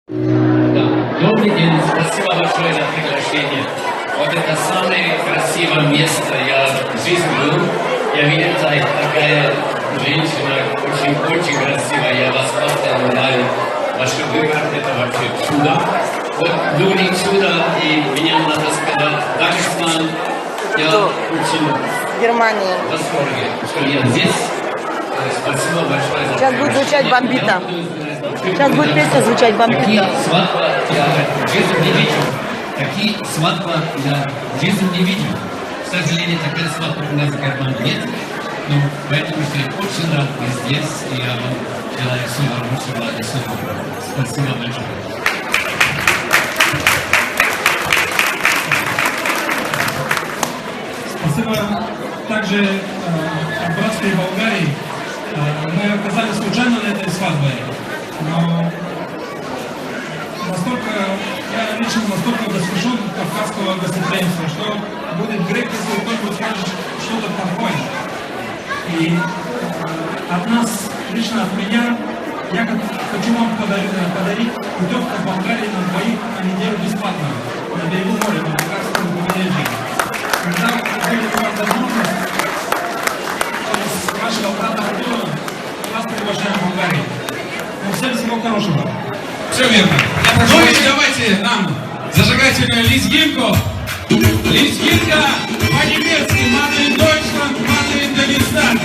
Да. Добрый день, спасибо большое за приглашение. Вот это самое красивое место, я в жизни был. Я видел, такая женщина, очень красивая. Я вас поздравляю. Ваш выбор – это вообще чудо. Вот люди чудо, и меня надо сказать, Дагестан, я очень Германия. в восторге, что я здесь. Спасибо большое за Сейчас будет звучать бомбита. Сейчас будет песня звучать Такие бомбита. свадьбы я в жизни не видел. Такие свадьбы я в жизни не видел. К сожалению, такая свадьба у нас в Германии нет. Но поэтому я очень рад быть здесь. И я вам желаю всего хорошего и всего. Спасибо большое. Спасибо также от братской Болгарии. Мы оказались случайно на этой свадьбе, но я лично настолько восхищен кавказского гостеприимства, что будет грех, если кто-нибудь скажет что-то плохое. И от нас, лично от меня, я хочу вам подарить путевку в Болгарии на двоих на неделю бесплатно, на берегу моря, на Болгарском побережье. Когда будет у вас возможность, через вашего брата Артура, вас приглашаем в Болгарию. Всем всего хорошего. Все верно. Ну и давайте нам зажигательную лезгинку. Лезгинка по-немецки. Маден Deutschland, Маден Дагестан.